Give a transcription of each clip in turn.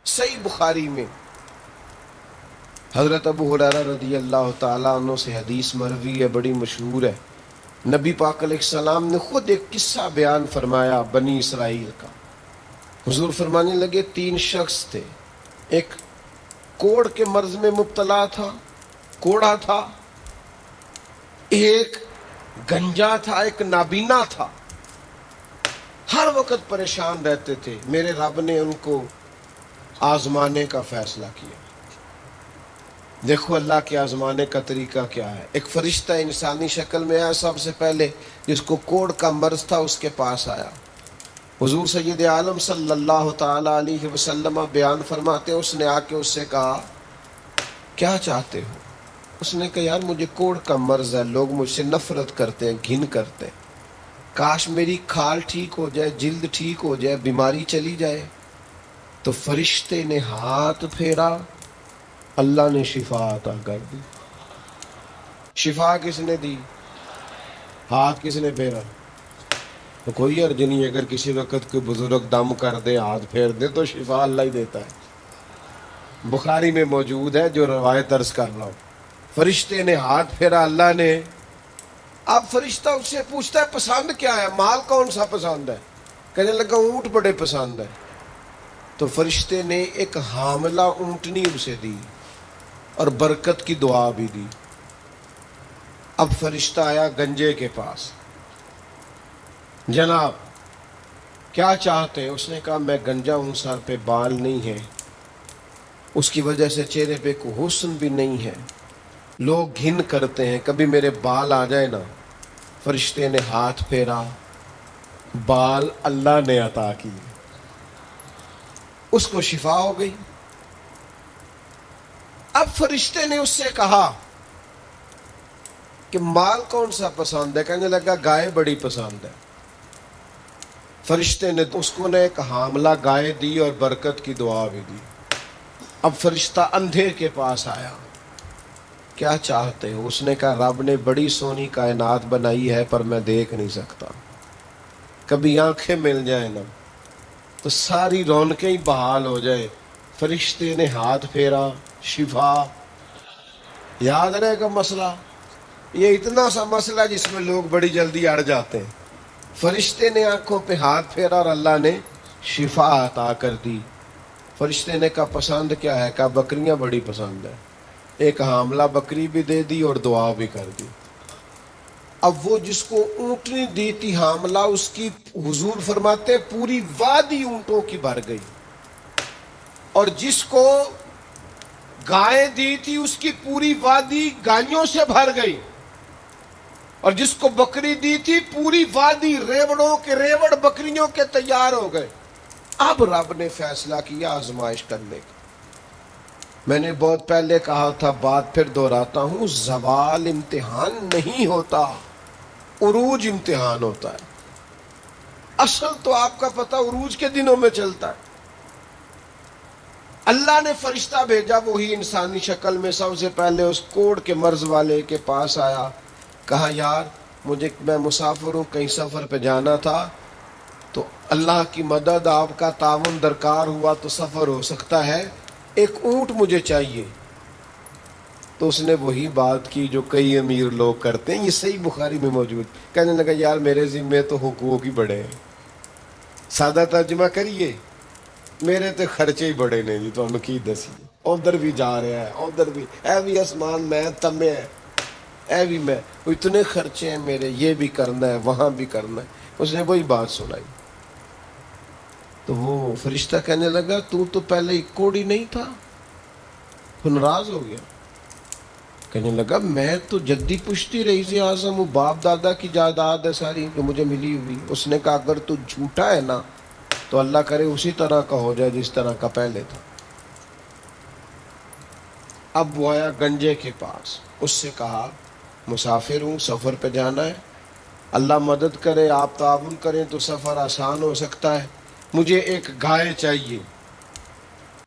صحیح بخاری میں حضرت ابو ہریرہ رضی اللہ تعالیٰ عنہ سے حدیث مروی ہے، بڑی مشہور ہے۔ نبی پاک علیہ السلام نے خود ایک قصہ بیان فرمایا بنی اسرائیل کا۔ حضور فرمانے لگے 3 شخص تھے، ایک کوڑ کے مرض میں مبتلا تھا، کوڑا تھا، ایک گنجا تھا، ایک نابینا تھا، ہر وقت پریشان رہتے تھے۔ میرے رب نے ان کو آزمانے کا فیصلہ کیا۔ دیکھو اللہ کے آزمانے کا طریقہ کیا ہے۔ ایک فرشتہ انسانی شکل میں آیا، سب سے پہلے جس کو کوڑ کا مرض تھا اس کے پاس آیا۔ حضور سید عالم صلی اللہ تعالی علیہ وسلم بیان فرماتے، اس نے آ کے اس سے کہا کیا چاہتے ہو؟ اس نے کہا یار مجھے کوڑ کا مرض ہے، لوگ مجھ سے نفرت کرتے ہیں، گھن کرتے ہیں، کاش میری کھال ٹھیک ہو جائے، جلد ٹھیک ہو جائے، بیماری چلی جائے۔ تو فرشتے نے ہاتھ پھیرا، اللہ نے شفا عطا کر دی۔ شفا کس نے دی؟ ہاتھ کس نے پھیرا؟ تو کوئی عرض نہیں، اگر کسی وقت کوئی بزرگ دم کر دے، ہاتھ پھیر دے تو شفا اللہ ہی دیتا ہے۔ بخاری میں موجود ہے جو روایت عرض کر رہا ہوں۔ فرشتے نے ہاتھ پھیرا، اللہ نے۔ اب فرشتہ اس سے پوچھتا ہے پسند کیا ہے، مال کون سا پسند ہے؟ کہنے لگا اونٹ بڑے پسند ہے۔ تو فرشتے نے ایک حاملہ اونٹنی اسے دی اور برکت کی دعا بھی دی۔ اب فرشتہ آیا گنجے کے پاس، جناب کیا چاہتے ہیں؟ اس نے کہا میں گنجا ہوں، سر پہ بال نہیں ہے، اس کی وجہ سے چہرے پہ کوئی حسن بھی نہیں ہے، لوگ گھن کرتے ہیں، کبھی میرے بال آ جائے نا۔ فرشتے نے ہاتھ پھیرا، بال اللہ نے عطا کیے، اس کو شفا ہو گئی۔ اب فرشتے نے اس سے کہا کہ مال کون سا پسند ہے؟ کہنے لگا گائے بڑی پسند ہے۔ فرشتے نے اس کو ایک حاملہ گائے دی اور برکت کی دعا بھی دی۔ اب فرشتہ اندھے کے پاس آیا، کیا چاہتے ہو؟ اس نے کہا رب نے بڑی سونی کائنات بنائی ہے پر میں دیکھ نہیں سکتا، کبھی آنکھیں مل جائیں نا تو ساری رونقیں ہی بحال ہو جائے۔ فرشتے نے ہاتھ پھیرا، شفا۔ یاد رہے گا مسئلہ، یہ اتنا سا مسئلہ جس میں لوگ بڑی جلدی اڑ جاتے ہیں۔ فرشتے نے آنکھوں پہ ہاتھ پھیرا اور اللہ نے شفا عطا کر دی۔ فرشتے نے کہا پسند کیا ہے؟ کہا بکریاں بڑی پسند ہے۔ ایک حاملہ بکری بھی دے دی اور دعا بھی کر دی۔ اب وہ جس کو اونٹنی دی تھی حاملہ، اس کی حضور فرماتے پوری وادی اونٹوں کی بھر گئی، اور جس کو گائے دی تھی اس کی پوری وادی گائیوں سے بھر گئی، اور جس کو بکری دی تھی پوری وادی ریوڑوں کے ریوڑ بکریوں کے تیار ہو گئے۔ اب رب نے فیصلہ کیا آزمائش کرنے کا۔ میں نے بہت پہلے کہا تھا، بات پھر دہراتا ہوں، زوال امتحان نہیں ہوتا، عروج امتحان ہوتا ہے۔ اصل تو آپ کا پتہ عروج کے دنوں میں چلتا ہے۔ اللہ نے فرشتہ بھیجا، وہی انسانی شکل میں سب سے پہلے اس کوڑ کے مرض والے کے پاس آیا، کہا یار میں مسافر ہوں، کہیں سفر پہ جانا تھا، تو اللہ کی مدد آپ کا تعاون درکار ہوا تو سفر ہو سکتا ہے، ایک اونٹ مجھے چاہیے۔ تو اس نے وہی بات کی جو کئی امیر لوگ کرتے ہیں، یہ صحیح بخاری میں موجود۔ کہنے لگا یار میرے ذمے تو حقوق ہی بڑے ہیں، سادہ ترجمہ کریے، میرے تو خرچے ہی بڑے نے جی، تو ہم کی دسی ادھر بھی جا رہا ہے، ادھر بھی، اے بھی آسمان میں تمے ہے، اے بھی میں، اتنے خرچے ہیں میرے، یہ بھی کرنا ہے وہاں بھی کرنا ہے۔ اس نے وہی بات سنائی۔ تو وہ فرشتہ کہنے لگا تو پہلے کوڑی نہیں تھا؟ تو ناراض ہو گیا، کہنے لگا میں تو جدی پشتی رئیس اعظم ہوں، باپ دادا کی جائیداد ہے ساری جو مجھے ملی ہوئی۔ اس نے کہا اگر تو جھوٹا ہے نا تو اللہ کرے اسی طرح کا ہو جائے جس طرح کا پہلے تھا۔ اب وہ آیا گنجے کے پاس، اس سے کہا مسافر ہوں، سفر پہ جانا ہے، اللہ مدد کرے، آپ تعاون کریں تو سفر آسان ہو سکتا ہے، مجھے ایک گائے چاہیے،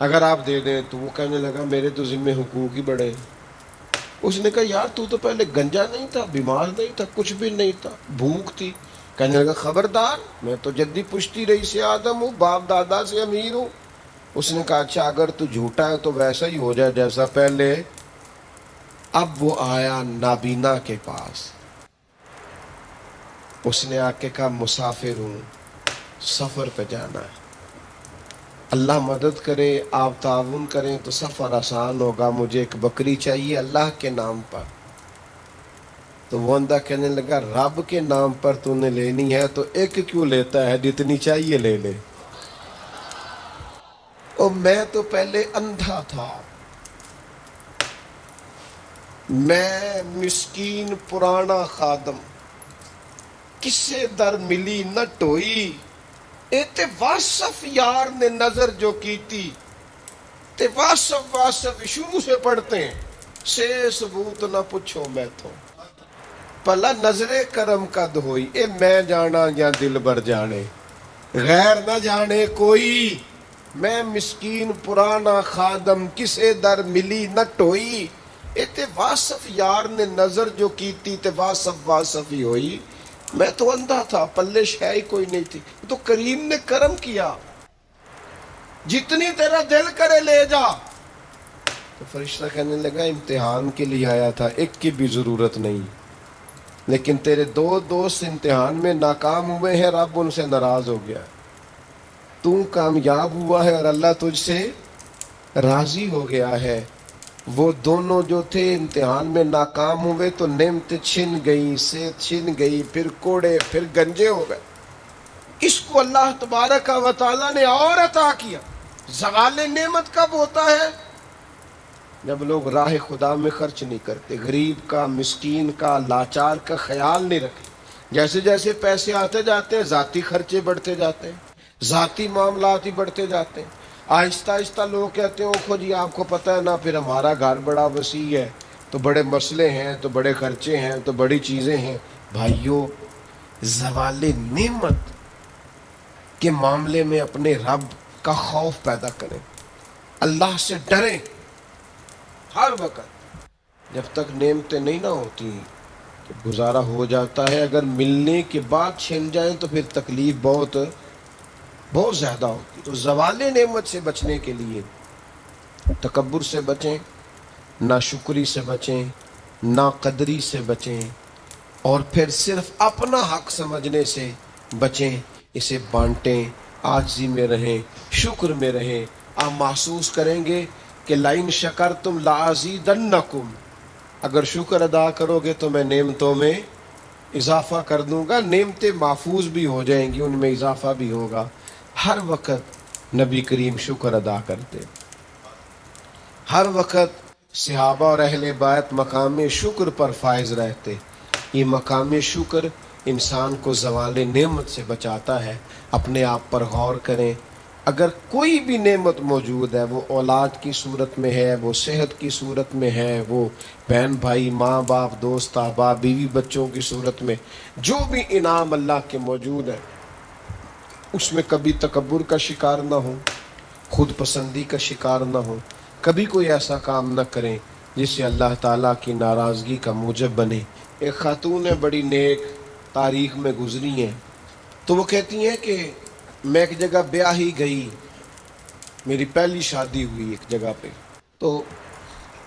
اگر آپ دے دیں تو۔ وہ کہنے لگا میرے تو ذمے حقوق ہی بڑے ہیں۔ اس نے کہا یار تو پہلے گنجا نہیں تھا، بیمار نہیں تھا، کچھ بھی نہیں تھا، بھوک تھی۔ کہنے لگا خبردار، میں تو جدی پشتی رئیس اعظم ہوں، باپ دادا سے امیر ہوں، اس نے کہا اچھا اگر تو جھوٹا ہے تو ویسا ہی ہو جائے جیسا پہلے۔ اب وہ آیا نابینا کے پاس، اس نے آ کے کہا مسافر ہوں، سفر پہ جانا ہے، اللہ مدد کرے، آپ تعاون کریں تو سفر آسان ہوگا، مجھے ایک بکری چاہیے اللہ کے نام پر۔ تو وہ بندہ کہنے لگا رب کے نام پر تو نے لینی ہے تو ایک کیوں لیتا ہے، جتنی چاہیے لے لے۔ اور میں تو پہلے اندھا تھا، میں مسکین پرانا خادم، کسے در ملی نہ ٹوئی، تے واصف یار نے نظر جو کی تھی، تے واصف شروع سے پڑھتے ہیں، سے ثبوت نہ پوچھو میں تو، پلا نظر کرم قد ہوئی، اے میں جانا یا دل بر جانے، غیر نہ جانے کوئی، میں مسکین پرانا خادم، کسے در ملی نہ ٹوئی، تے واصف یار نے نظر جو کی تھی، تے واصف ہی ہوئی، میں تو اندھا تھا، پلے شے ہی کوئی نہیں تھی، تو کریم نے کرم کیا، جتنی تیرا دل کرے لے جا۔ تو فرشتہ کہنے لگا امتحان کے لیے آیا تھا، ایک کی بھی ضرورت نہیں، لیکن تیرے دو دوست امتحان میں ناکام ہوئے ہیں، رب ان سے ناراض ہو گیا، تو کامیاب ہوا ہے اور اللہ تجھ سے راضی ہو گیا ہے۔ وہ دونوں جو تھے امتحان میں ناکام ہوئے تو نعمت چھن گئی، صحت چھن گئی، پھر کوڑے، پھر گنجے ہو گئے۔ اس کو اللہ تبارک و تعالیٰ نے اور عطا کیا۔ زوال نعمت کب ہوتا ہے؟ جب لوگ راہ خدا میں خرچ نہیں کرتے، غریب کا، مسکین کا، لاچار کا خیال نہیں رکھتے۔ جیسے جیسے پیسے آتے جاتے ہیں ذاتی خرچے بڑھتے جاتے ہیں، ذاتی معاملات ہی بڑھتے جاتے ہیں۔ آہستہ آہستہ لوگ کہتے ہیں اوکھو جی آپ کو پتہ ہے نا، پھر ہمارا گھر بڑا وسیع ہے تو بڑے مسئلے ہیں، تو بڑے خرچے ہیں، تو بڑی چیزیں ہیں۔ بھائیو، زوال نعمت کے معاملے میں اپنے رب کا خوف پیدا کریں، اللہ سے ڈریں ہر وقت۔ جب تک نعمتیں نہیں نہ ہوتی تو گزارا ہو جاتا ہے، اگر ملنے کے بعد چھن جائیں تو پھر تکلیف بہت زیادہ ہوتی۔ تو زوال نعمت سے بچنے کے لیے تکبر سے بچیں، ناشکری سے بچیں، ناقدری سے بچیں، اور پھر صرف اپنا حق سمجھنے سے بچیں، اسے بانٹیں، عاجزی میں رہیں، شکر میں رہیں۔ آپ محسوس کریں گے کہ لئن شکرتم لازیدنکم، اگر شکر ادا کرو گے تو میں نعمتوں میں اضافہ کر دوں گا، نعمتیں محفوظ بھی ہو جائیں گی، ان میں اضافہ بھی ہوگا۔ ہر وقت نبی کریم شکر ادا کرتے، ہر وقت صحابہ اور اہل بیت مقام شکر پر فائز رہتے۔ یہ مقام شکر انسان کو زوال نعمت سے بچاتا ہے۔ اپنے آپ پر غور کریں، اگر کوئی بھی نعمت موجود ہے، وہ اولاد کی صورت میں ہے، وہ صحت کی صورت میں ہے، وہ بہن بھائی، ماں باپ، دوست احباب، بیوی بچوں کی صورت میں، جو بھی انعام اللہ کے موجود ہے، اس میں کبھی تکبر کا شکار نہ ہو، خود پسندی کا شکار نہ ہو، کبھی کوئی ایسا کام نہ کریں جس سے اللہ تعالیٰ کی ناراضگی کا موجب بنے۔ ایک خاتون ہے، بڑی نیک، تاریخ میں گزری ہیں، تو وہ کہتی ہیں کہ میں ایک جگہ بیاہ ہی گئی، میری پہلی شادی ہوئی ایک جگہ پہ، تو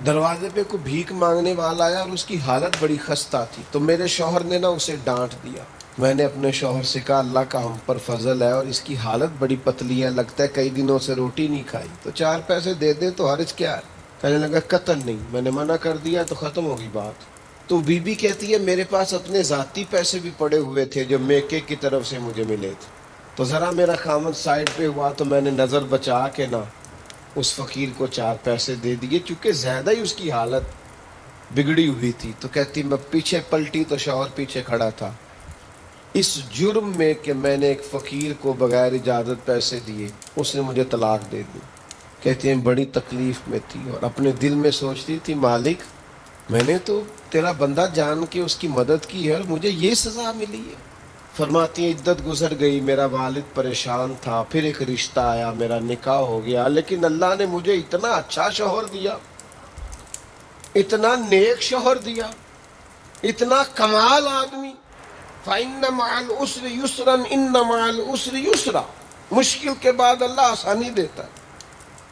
دروازے پہ کوئی بھیک مانگنے والا آیا اور اس کی حالت بڑی خستہ تھی، تو میرے شوہر نے نا اسے ڈانٹ دیا۔ میں نے اپنے شوہر سے کہا اللہ کا ہم پر فضل ہے اور اس کی حالت بڑی پتلی ہے، لگتا ہے کئی دنوں سے روٹی نہیں کھائی، تو 4 پیسے دے دے تو حرج کیا ہے؟ کہنے لگا قطعاً نہیں، میں نے منع کر دیا تو ختم ہوگی بات۔ تو بی بی کہتی ہے میرے پاس اپنے ذاتی پیسے بھی پڑے ہوئے تھے جو میکے کی طرف سے مجھے ملے تھے، تو ذرا میرا خامد سائڈ پہ ہوا تو میں نے نظر بچا کے نا اس فقیر کو 4 پیسے دے دیے، چونکہ زیادہ ہی اس کی حالت بگڑی ہوئی تھی۔ تو کہتی میں پیچھے پلٹی تو شوہر پیچھے کھڑا تھا، اس جرم میں کہ میں نے ایک فقیر کو بغیر اجازت پیسے دیے، اس نے مجھے طلاق دے دی۔ کہتی ہیں بڑی تکلیف میں تھی اور اپنے دل میں سوچتی تھی مالک میں نے تو تیرا بندہ جان کے اس کی مدد کی ہے اور مجھے یہ سزا ملی ہے۔ فرماتی ہیں عدت گزر گئی، میرا والد پریشان تھا، پھر ایک رشتہ آیا، میرا نکاح ہو گیا، لیکن اللہ نے مجھے اتنا اچھا شوہر دیا، اتنا نیک شوہر دیا، اتنا کمال آدمی۔ فَإِنَّ مَعَ الْعُسْرِ يُسْرًا إِنَّ مَعَ الْعُسْرِ يُسْرًا، مشکل کے بعد اللہ آسانی دیتا ہے۔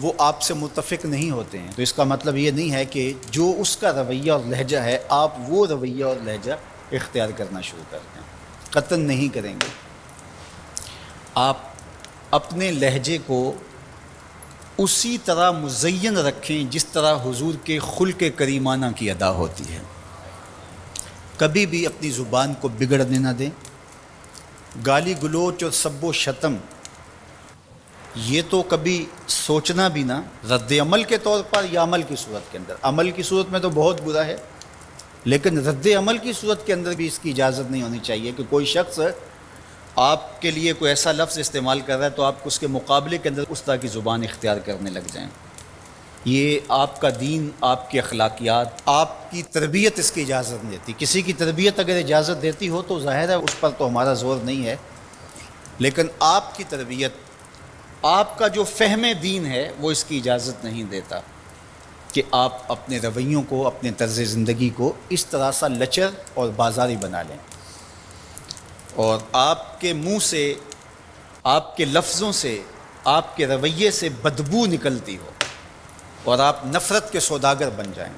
وہ آپ سے متفق نہیں ہوتے ہیں، تو اس کا مطلب یہ نہیں ہے کہ جو اس کا رویہ اور لہجہ ہے آپ وہ رویہ اور لہجہ اختیار کرنا شروع کر دیں، قطعاً نہیں کریں گے۔ آپ اپنے لہجے کو اسی طرح مزین رکھیں جس طرح حضور کے خلق کریمانہ کی ادا ہوتی ہے، کبھی بھی اپنی زبان کو بگڑنے نہ دیں۔ گالی گلوچ اور سب و شتم یہ تو کبھی سوچنا بھی نہ، رد عمل کے طور پر یا عمل کی صورت کے اندر، عمل کی صورت میں تو بہت برا ہے، لیکن رد عمل کی صورت کے اندر بھی اس کی اجازت نہیں ہونی چاہیے کہ کوئی شخص آپ کے لیے کوئی ایسا لفظ استعمال کر رہا ہے تو آپ اس کے مقابلے کے اندر اس طرح کی زبان اختیار کرنے لگ جائیں۔ یہ آپ کا دین، آپ کی اخلاقیات، آپ کی تربیت اس کی اجازت نہیں دیتی۔ کسی کی تربیت اگر اجازت دیتی ہو تو ظاہر ہے اس پر تو ہمارا زور نہیں ہے، لیکن آپ کی تربیت، آپ کا جو فہم دین ہے وہ اس کی اجازت نہیں دیتا کہ آپ اپنے رویوں کو، اپنے طرز زندگی کو اس طرح سا لچر اور بازاری بنا لیں، اور آپ کے منہ سے، آپ کے لفظوں سے، آپ کے رویے سے بدبو نکلتی ہو اور آپ نفرت کے سوداگر بن جائیں،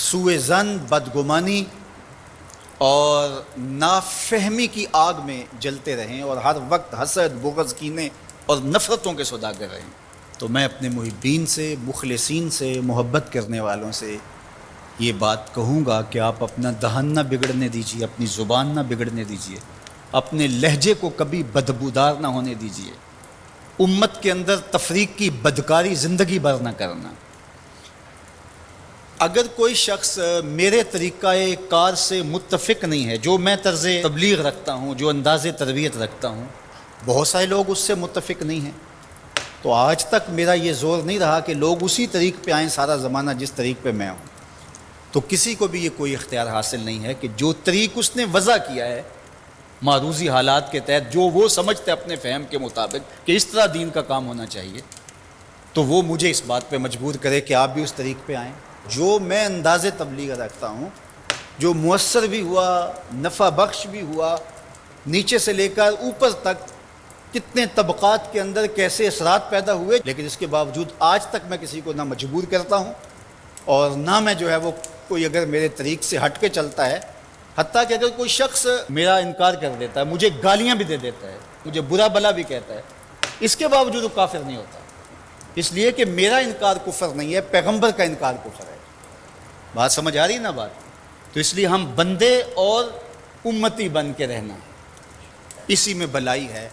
سوء ظن، بدگمانی اور نافہمی کی آگ میں جلتے رہیں اور ہر وقت حسد، بغض، کینے اور نفرتوں کے سوداگر رہیں، تو میں اپنے محبین سے، مخلصین سے، محبت کرنے والوں سے یہ بات کہوں گا کہ آپ اپنا دہن نہ بگڑنے دیجیے، اپنی زبان نہ بگڑنے دیجیے، اپنے لہجے کو کبھی بدبودار نہ ہونے دیجیے، امت کے اندر تفریق کی بدکاری زندگی بھر نہ کرنا۔ اگر کوئی شخص میرے طریقہ کار سے متفق نہیں ہے، جو میں طرز تبلیغ رکھتا ہوں، جو انداز تربیت رکھتا ہوں، بہت سارے لوگ اس سے متفق نہیں ہیں، تو آج تک میرا یہ زور نہیں رہا کہ لوگ اسی طریق پہ آئیں سارا زمانہ جس طریق پہ میں ہوں، تو کسی کو بھی یہ کوئی اختیار حاصل نہیں ہے کہ جو طریق اس نے وضع کیا ہے معروضی حالات کے تحت، جو وہ سمجھتے اپنے فہم کے مطابق کہ اس طرح دین کا کام ہونا چاہیے، تو وہ مجھے اس بات پہ مجبور کرے کہ آپ بھی اس طریق پہ آئیں۔ جو میں انداز تبلیغ رکھتا ہوں، جو مؤثر بھی ہوا، نفع بخش بھی ہوا، نیچے سے لے کر اوپر تک کتنے طبقات کے اندر کیسے اثرات پیدا ہوئے، لیکن اس کے باوجود آج تک میں کسی کو نہ مجبور کرتا ہوں اور نہ میں جو ہے وہ کوئی اگر میرے طریق سے ہٹ کے چلتا ہے، حتیٰ کہ اگر کوئی شخص میرا انکار کر دیتا ہے، مجھے گالیاں بھی دے دیتا ہے، مجھے برا بلا بھی کہتا ہے، اس کے باوجود وہ کافر نہیں ہوتا، اس لیے کہ میرا انکار کفر نہیں ہے، پیغمبر کا انکار کفر ہے۔ بات سمجھ آ رہی نا بات؟ تو اس لیے ہم بندے اور امتی بن کے رہنا، اسی میں بلائی ہے۔